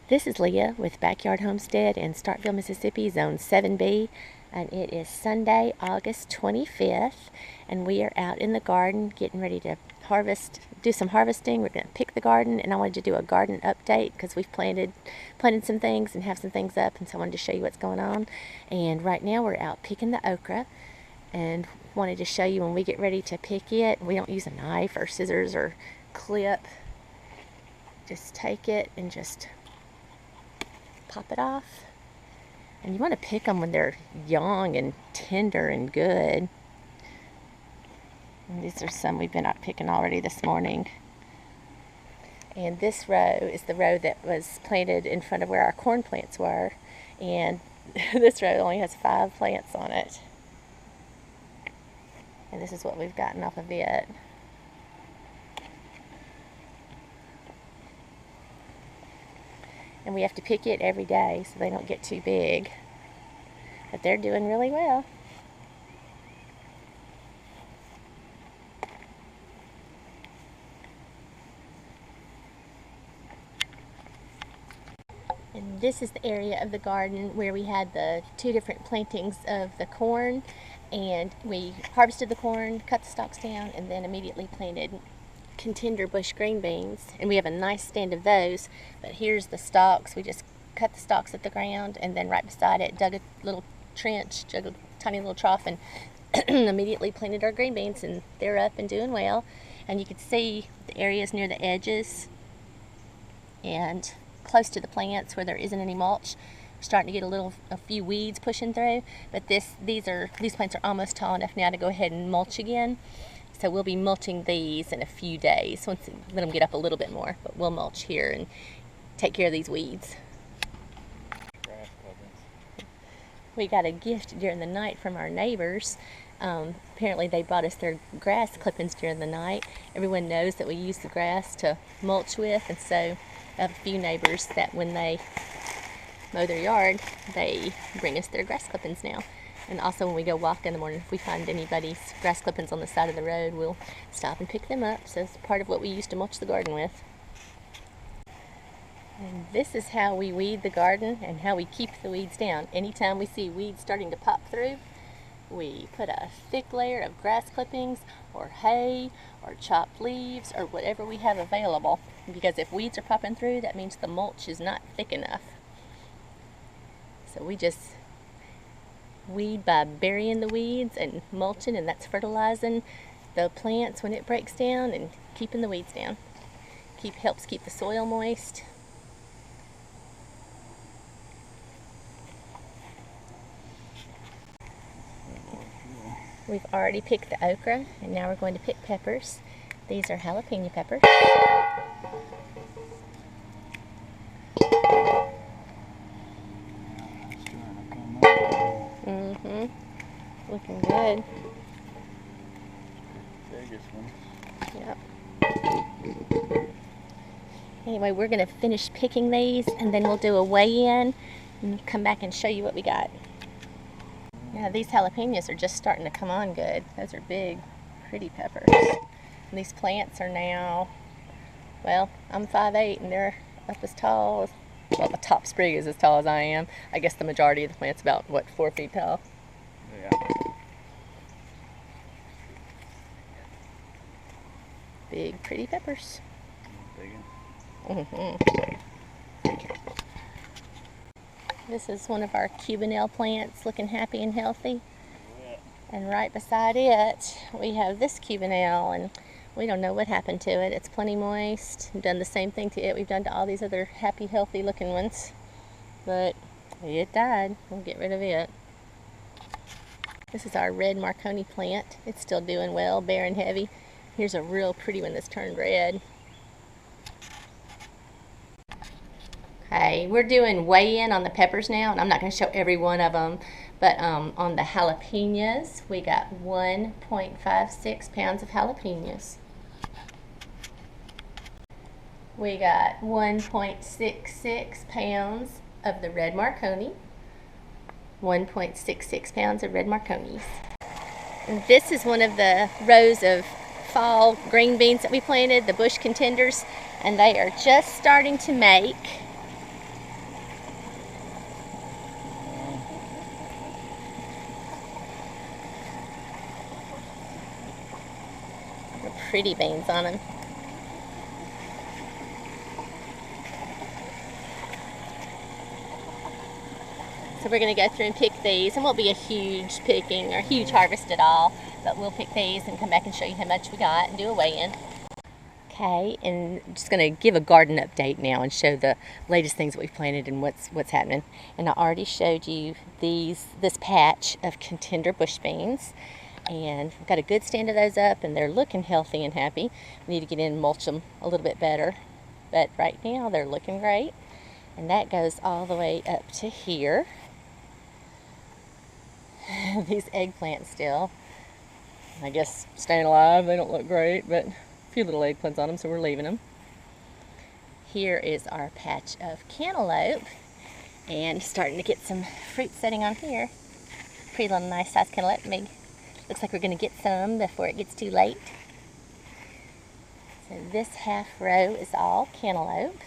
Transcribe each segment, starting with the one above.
This is Leah with Backyard Homestead in Starkville, Mississippi, Zone 7B, and it is Sunday, August 25th, and we are out in the garden getting ready to do some harvesting. We're going to pick the garden, and I wanted to do a garden update because we've planted some things and have some things up, and so I wanted to show you what's going on. And right now we're out picking the okra, and wanted to show you when we get ready to pick it. We don't use a knife or scissors or clip. Just take it and just pop it off. And you want to pick them when they're young and tender and good. And these are some we've been out picking already this morning. And this row is the row that was planted in front of where our corn plants were. And this row only has 5 plants on it. And this is what we've gotten off of it. And we have to pick it every day so they don't get too big. But they're doing really well. And this is the area of the garden where we had the 2 different plantings of the corn. And we harvested the corn, cut the stalks down, and then immediately planted contender bush green beans, and we have a nice stand of those. But here's the stalks. We just cut the stalks at the ground, and then right beside it dug a little trench, dug a tiny little trough, and immediately planted our green beans, and they're up and doing well. And you can see the areas near the edges and close to the plants where there isn't any mulch. We're starting to get a few weeds pushing through, but these plants are almost tall enough now to go ahead and mulch again. So we'll be mulching these in a few days, let them get up a little bit more. But we'll mulch here and take care of these weeds. We got a gift during the night from our neighbors. Apparently they brought us their grass clippings during the night. Everyone knows that we use the grass to mulch with, and so I have a few neighbors that when they mow their yard, they bring us their grass clippings now. And also when we go walk in the morning, if we find anybody's grass clippings on the side of the road, we'll stop and pick them up. So it's part of what we use to mulch the garden with. And this is how we weed the garden and how we keep the weeds down. Anytime we see weeds starting to pop through, we put a thick layer of grass clippings or hay or chopped leaves or whatever we have available. Because if weeds are popping through, that means the mulch is not thick enough. So we just weed by burying the weeds and mulching, and that's fertilizing the plants when it breaks down and keeping the weeds down. Helps keep the soil moist. We've already picked the okra, and now we're going to pick peppers. These are jalapeno peppers. Looking good. Biggest one. Yep. Anyway, we're going to finish picking these, and then we'll do a weigh-in and come back and show you what we got. Yeah, these jalapenos are just starting to come on good. Those are big, pretty peppers. And these plants are now, well, I'm 5'8", and they're up as tall as, well, the top sprig is as tall as I am. I guess the majority of the plant's about, 4 feet tall? Yeah. Big, pretty peppers. Big. This is one of our cubanelle plants, looking happy and healthy. And right beside it, we have this cubanelle, and we don't know what happened to it. It's plenty moist. We've done the same thing to it we've done to all these other happy, healthy looking ones. But it died. We'll get rid of it. This is our red Marconi plant. It's still doing well, bare and heavy. Here's a real pretty one that's turned red. Okay, we're doing weigh-in on the peppers now, and I'm not going to show every one of them, but on the jalapenos, we got 1.56 pounds of jalapenos. We got 1.66 pounds of the red Marconi, 1.66 pounds of red Marconis. And this is one of the rows of fall green beans that we planted, the bush contenders, and they are just starting to make pretty beans on them. So we're going to go through and pick these, and won't be a huge picking or huge harvest at all, but we'll pick these and come back and show you how much we got and do a weigh-in. Okay, and I'm just going to give a garden update now and show the latest things that we've planted and what's happening. And I already showed you this patch of contender bush beans, and we've got a good stand of those up, and they're looking healthy and happy. We need to get in and mulch them a little bit better, but right now they're looking great. And that goes all the way up to here. These eggplants still, I guess, staying alive. They don't look great, but a few little eggplants on them, so we're leaving them. Here is our patch of cantaloupe, and starting to get some fruit setting on here. Pretty little nice size cantaloupe. Looks like we're going to get some before it gets too late. So this half row is all cantaloupe.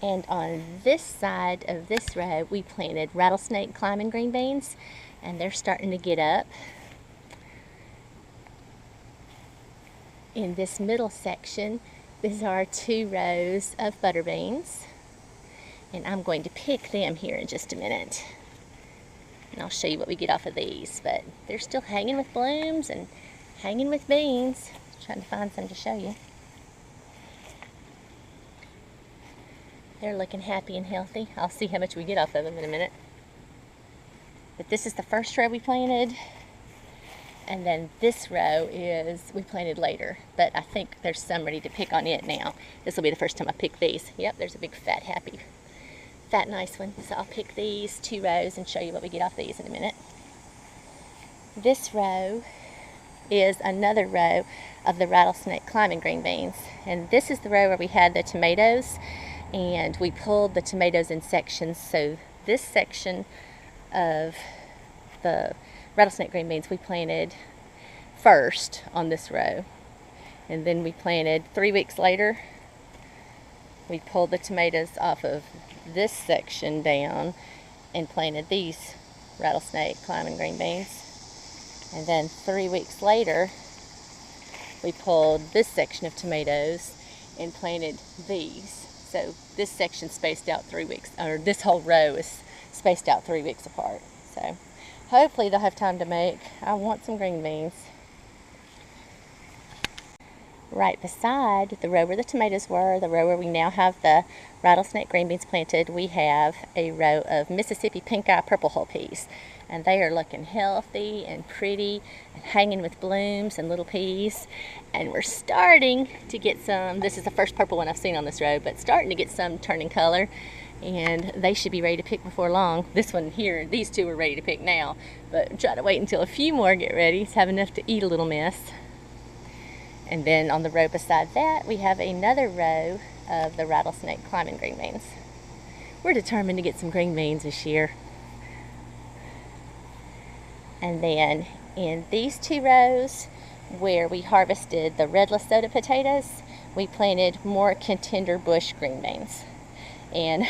And on this side of this row, we planted rattlesnake climbing green beans, and they're starting to get up. In this middle section, these are 2 rows of butter beans, and I'm going to pick them here in just a minute. And I'll show you what we get off of these, but they're still hanging with blooms and hanging with beans. Trying to find some to show you. They're looking happy and healthy. I'll see how much we get off of them in a minute. But this is the first row we planted. And then this row we planted later. But I think there's some ready to pick on it now. This will be the first time I pick these. Yep, there's a big fat nice one. So I'll pick these 2 rows and show you what we get off these in a minute. This row is another row of the rattlesnake climbing green beans. And this is the row where we had the tomatoes. And we pulled the tomatoes in sections, so this section of the rattlesnake green beans we planted first on this row, and then we planted 3 weeks later. We pulled the tomatoes off of this section down and planted these rattlesnake climbing green beans, and then 3 weeks later we pulled this section of tomatoes and planted these. So this section spaced out 3 weeks, or this whole row is spaced out 3 weeks apart. So hopefully they'll have time to make. I want some green beans. Right beside the row where the tomatoes were, the row where we now have the rattlesnake green beans planted, we have a row of Mississippi pink eye purple hull peas. And they are looking healthy and pretty and hanging with blooms and little peas. And we're starting to get some, this is the first purple one I've seen on this row, but starting to get some turning color. And they should be ready to pick before long. This one here, these 2 are ready to pick now. But try to wait until a few more get ready to have enough to eat a little mess. And then on the row beside that, we have another row of the rattlesnake climbing green beans. We're determined to get some green beans this year. And then in these 2 rows where we harvested the red Lesotho potatoes, we planted more contender bush green beans. And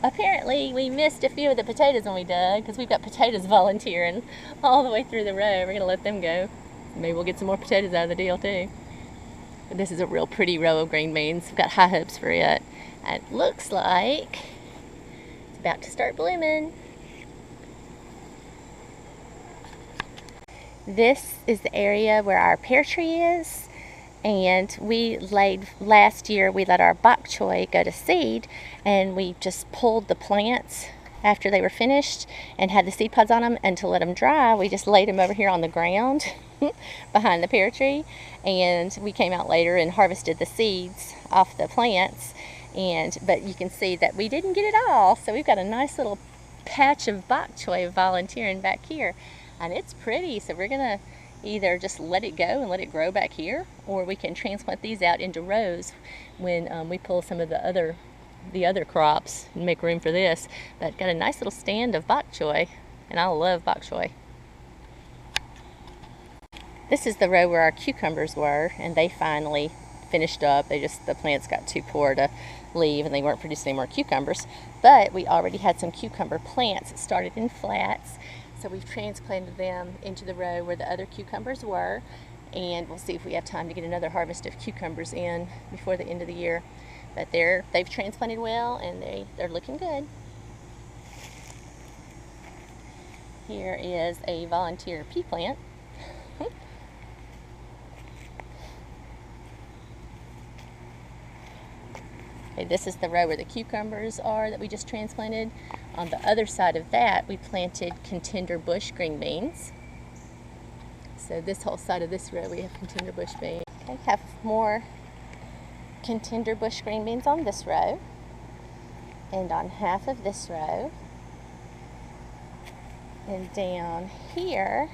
apparently we missed a few of the potatoes when we dug, because we've got potatoes volunteering all the way through the row. We're going to let them go. Maybe we'll get some more potatoes out of the deal too. But this is a real pretty row of green beans. We've got high hopes for it. And it looks like it's about to start blooming. This is the area where our pear tree is, and last year we let our bok choy go to seed, and we just pulled the plants after they were finished and had the seed pods on them, and to let them dry we just laid them over here on the ground behind the pear tree, and we came out later and harvested the seeds off the plants, but you can see that we didn't get it all, so we've got a nice little patch of bok choy volunteering back here. And it's pretty, so we're going to either just let it go and let it grow back here, or we can transplant these out into rows when we pull some of the other crops and make room for this. But got a nice little stand of bok choy, and I love bok choy. This is the row where our cucumbers were, and they finally finished up. The plants got too poor to leave, and they weren't producing any more cucumbers. But we already had some cucumber plants that started in flats, so we've transplanted them into the row where the other cucumbers were, and we'll see if we have time to get another harvest of cucumbers in before the end of the year. But they've transplanted well, and they're looking good. Here is a volunteer pea plant. Okay, this is the row where the cucumbers are that we just transplanted. On the other side of that, we planted contender bush green beans. So this whole side of this row, we have contender bush beans. Okay, have more contender bush green beans on this row, and on half of this row. And down here,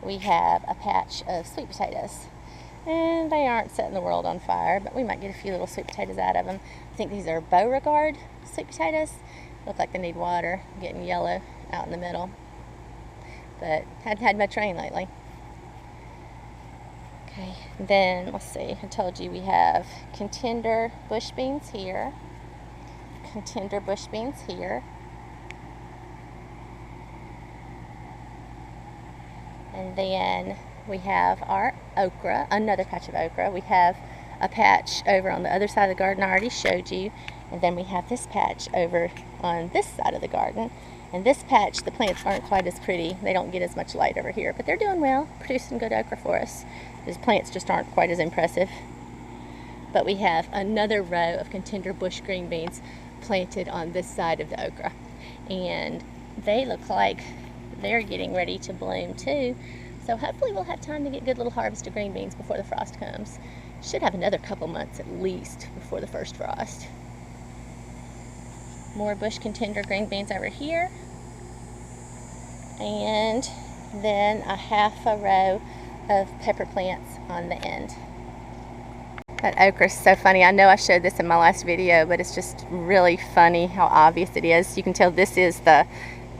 we have a patch of sweet potatoes. And they aren't setting the world on fire, but we might get a few little sweet potatoes out of them. I think these are Beauregard sweet potatoes. Look like they need water, getting yellow out in the middle. But hadn't had much rain lately. Okay, then let's see, I told you we have contender bush beans here, contender bush beans here, and then we have our okra, another patch of okra. We have a patch over on the other side of the garden I already showed you, and then we have this patch over on this side of the garden. And this patch, the plants aren't quite as pretty. They don't get as much light over here, but they're doing well, producing good okra for us. These plants just aren't quite as impressive. But we have another row of contender bush green beans planted on this side of the okra. And they look like they're getting ready to bloom too. So hopefully we'll have time to get a good little harvest of green beans before the frost comes. Should have another couple months at least before the first frost. More bush contender green beans over here. And then a half a row of pepper plants on the end. That okra is so funny. I know I showed this in my last video, but it's just really funny how obvious it is. You can tell this is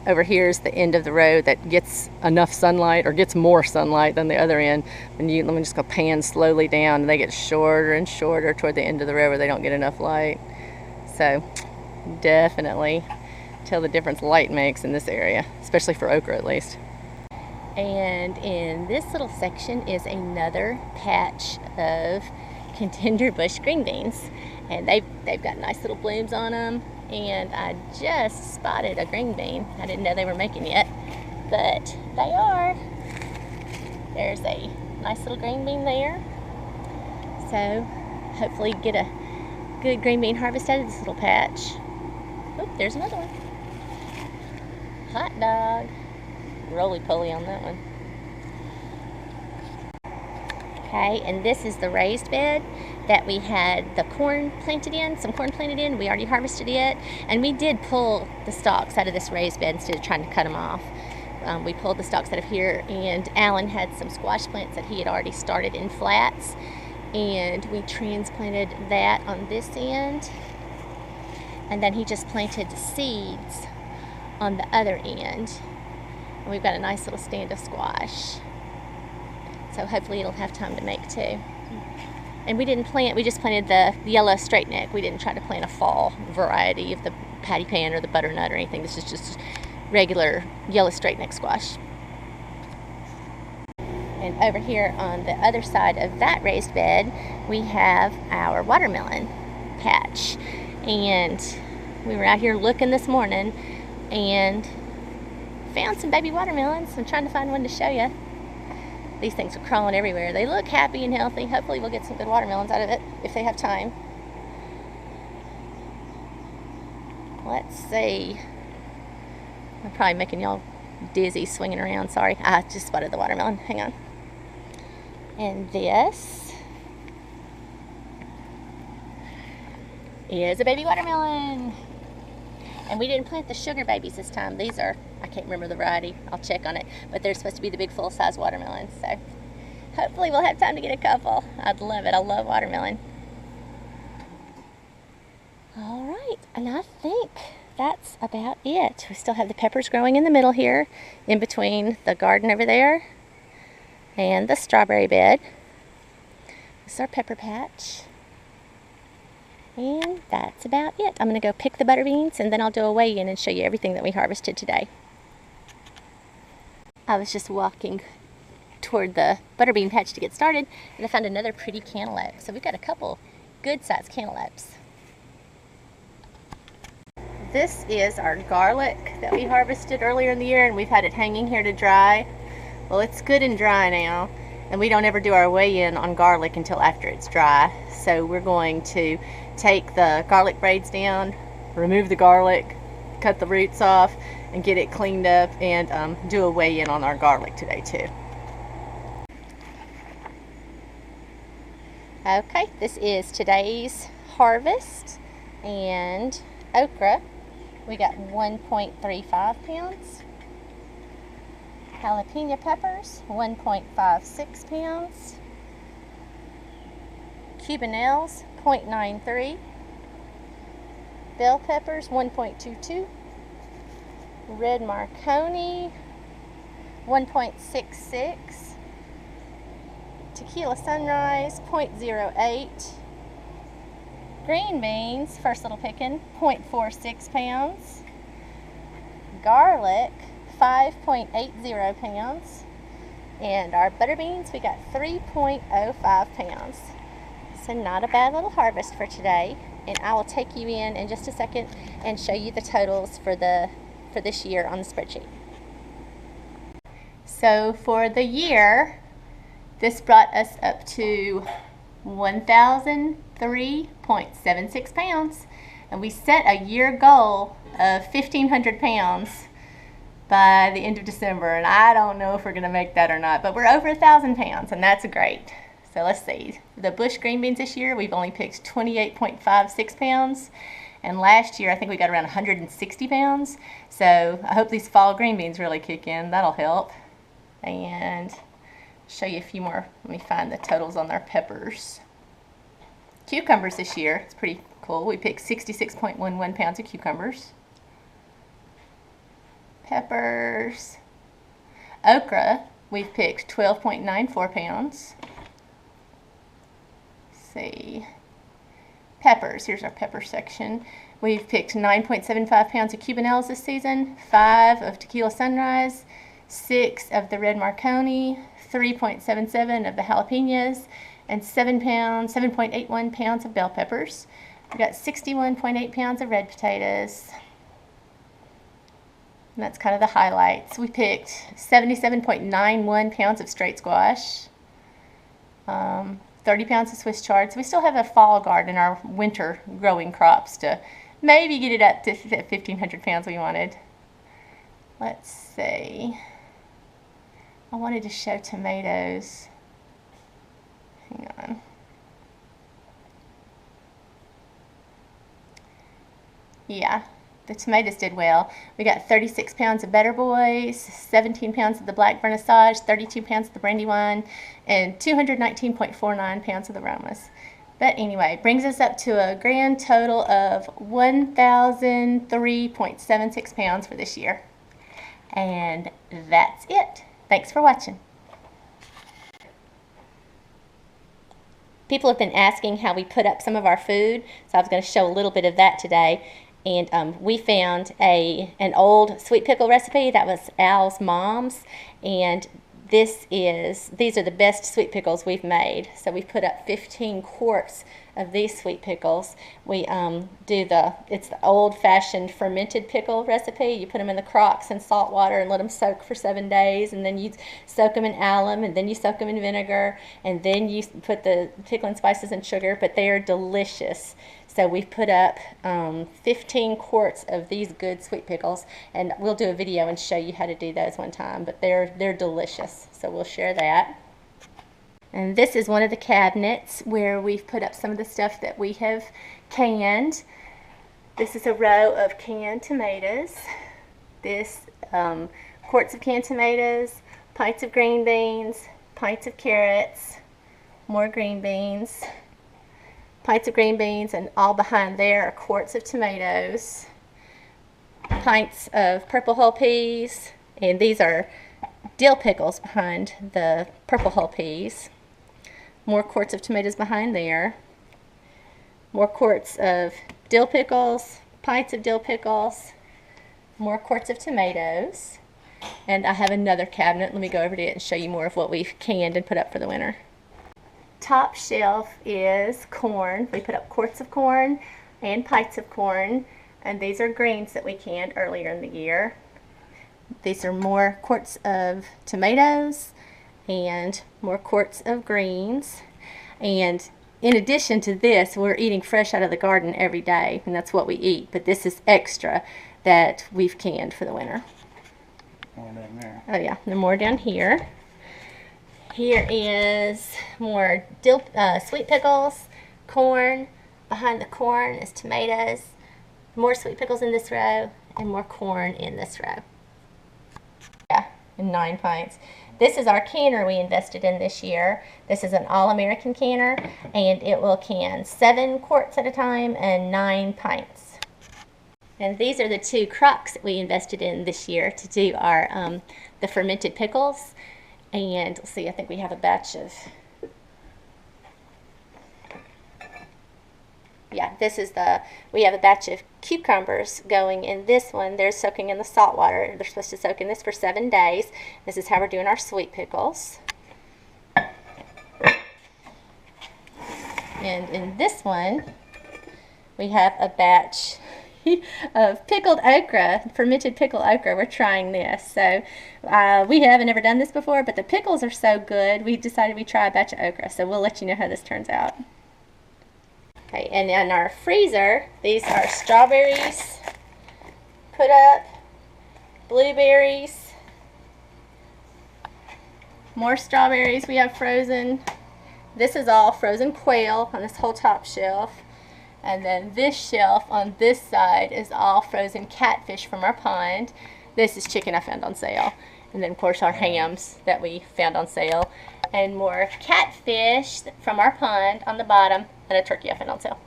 over here is the end of the row that gets enough sunlight or gets more sunlight than the other end. Let me just go pan slowly down, and they get shorter and shorter toward the end of the row where they don't get enough light. So definitely tell the difference light makes in this area, especially for okra at least. And in this little section is another patch of contender bush green beans, and they've got nice little blooms on them. And I just spotted a green bean. I didn't know they were making yet, but they are. There's a nice little green bean there. So hopefully get a good green bean harvest out of this little patch. Oh, there's another one. Hot dog. Roly-poly on that one. Okay, and this is the raised bed that we had the corn planted in, some corn planted in. We already harvested it, and we did pull the stalks out of this raised bed instead of trying to cut them off. We pulled the stalks out of here, and Alan had some squash plants that he had already started in flats, and we transplanted that on this end, and then he just planted seeds on the other end, and we've got a nice little stand of squash. So hopefully it'll have time to make too. And we didn't plant, we just planted the yellow straight neck. We didn't try to plant a fall variety of the patty pan or the butternut or anything. This is just regular yellow straight neck squash. And over here on the other side of that raised bed, we have our watermelon patch. And we were out here looking this morning and found some baby watermelons. I'm trying to find one to show you. These things are crawling everywhere. They look happy and healthy. Hopefully we'll get some good watermelons out of it if they have time. Let's see. I'm probably making y'all dizzy swinging around. Sorry, I just spotted the watermelon. Hang on. And this is a baby watermelon. And we didn't plant the sugar babies this time. These are, I can't remember the variety. I'll check on it. But they're supposed to be the big full-size watermelons. So hopefully we'll have time to get a couple. I'd love it. I love watermelon. All right. And I think that's about it. We still have the peppers growing in the middle here, in between the garden over there and the strawberry bed. This is our pepper patch. And that's about it. I'm going to go pick the butter beans and then I'll do a weigh-in and show you everything that we harvested today. I was just walking toward the butter bean patch to get started and I found another pretty cantaloupe. So we've got a couple good-sized cantaloupes. This is our garlic that we harvested earlier in the year and we've had it hanging here to dry. Well, it's good and dry now, and we don't ever do our weigh-in on garlic until after it's dry. So we're going to take the garlic braids down, remove the garlic, cut the roots off, and get it cleaned up and do a weigh-in on our garlic today too. Okay, this is today's harvest, and okra, we got 1.35 pounds. Jalapeno peppers, 1.56 pounds. Cubanelles, 0.93. Bell peppers, 1.22. Red Marconi, 1.66. Tequila Sunrise, 0.08. Green beans, first little pickin', 0.46 pounds. Garlic, 5.80 pounds. And our butter beans, we got 3.05 pounds. So not a bad little harvest for today. And I will take you in just a second and show you the totals for this year on the spreadsheet. So for the year, this brought us up to 1,003.76 pounds. And we set a year goal of 1,500 pounds by the end of December, and I don't know if we're going to make that or not, but we're over 1,000 pounds, and that's great. So let's see. The bush green beans this year, we've only picked 28.56 pounds, and last year I think we got around 160 pounds. So I hope these fall green beans really kick in. That'll help. And show you a few more. Let me find the totals on our peppers. Cucumbers this year, it's pretty cool. We picked 66.11 pounds of cucumbers. Peppers. Okra, we've picked 12.94 pounds. Let's see. Peppers, here's our pepper section. We've picked 9.75 pounds of Cubanelles this season, 5 of Tequila Sunrise, 6 of the Red Marconi, 3.77 of the jalapenos, and 7.81 pounds of bell peppers. We've got 61.8 pounds of red potatoes. And that's kind of the highlights. We picked 77.91 pounds of straight squash, 30 pounds of Swiss chard. So we still have a fall garden, our winter growing crops, to maybe get it up to 1,500 pounds we wanted. Let's see. I wanted to show tomatoes. Hang on. Yeah. The tomatoes did well. We got 36 pounds of Better Boys, 17 pounds of the Black Vernissage, 32 pounds of the Brandywine, and 219.49 pounds of the Romas. But anyway, brings us up to a grand total of 1,003.76 pounds for this year. And that's it. Thanks for watching. People have been asking how we put up some of our food, so I was going to show a little bit of that today. And we found an old sweet pickle recipe that was Al's mom's, and these are the best sweet pickles we've made. So we put up 15 quarts of these sweet pickles. We it's the old-fashioned fermented pickle recipe. You put them in the crocks in salt water and let them soak for 7 days, and then you soak them in alum, and then you soak them in vinegar, and then you put the pickling spices and sugar, but they are delicious. So we've put up 15 quarts of these good sweet pickles, and we'll do a video and show you how to do those one time, but they're delicious, so we'll share that. And this is one of the cabinets where we've put up some of the stuff that we have canned. This is a row of canned tomatoes. This quarts of canned tomatoes, pints of green beans, pints of carrots, more green beans, pints of green beans, and all behind there are quarts of tomatoes, pints of purple hull peas, and these are dill pickles behind the purple hull peas, More quarts of tomatoes behind there. More quarts of dill pickles, pints of dill pickles, more quarts of tomatoes. And I have another cabinet. Let me go over to it and show you more of what we've canned and put up for the winter. Top shelf is corn. We put up quarts of corn and pints of corn. And these are greens that we canned earlier in the year. These are more quarts of tomatoes and more quarts of greens. And in addition to this, we're eating fresh out of the garden every day, and that's what we eat. But this is extra that we've canned for the winter. More down there. Oh yeah, and more down here. Here is more sweet pickles, corn. Behind the corn is tomatoes. More sweet pickles in this row, and more corn in this row. Yeah, and 9 pints. This is our canner we invested in this year. This is an all-American canner, and it will can 7 quarts at a time and 9 pints. And these are the 2 crocks that we invested in this year to do our the fermented pickles. And let's see, I think we have a batch of, yeah, this is we have a batch of cucumbers going in this one. They're soaking in the salt water. They're supposed to soak in this for 7 days. This is how we're doing our sweet pickles. And in this one, we have a batch of pickled okra, fermented pickled okra. We're trying this. So we haven't ever done this before, but the pickles are so good, we decided we'd try a batch of okra. So we'll let you know how this turns out. Okay, and in our freezer, these are strawberries put up, blueberries, more strawberries we have frozen. This is all frozen quail on this whole top shelf. And then this shelf on this side is all frozen catfish from our pond. This is chicken I found on sale. And then, of course, our hams that we found on sale. And more catfish from our pond on the bottom, and a turkey I found on sale.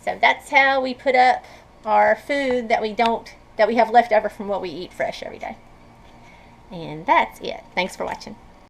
So that's how we put up our food that we have left over from what we eat fresh every day. And that's it. Thanks for watching.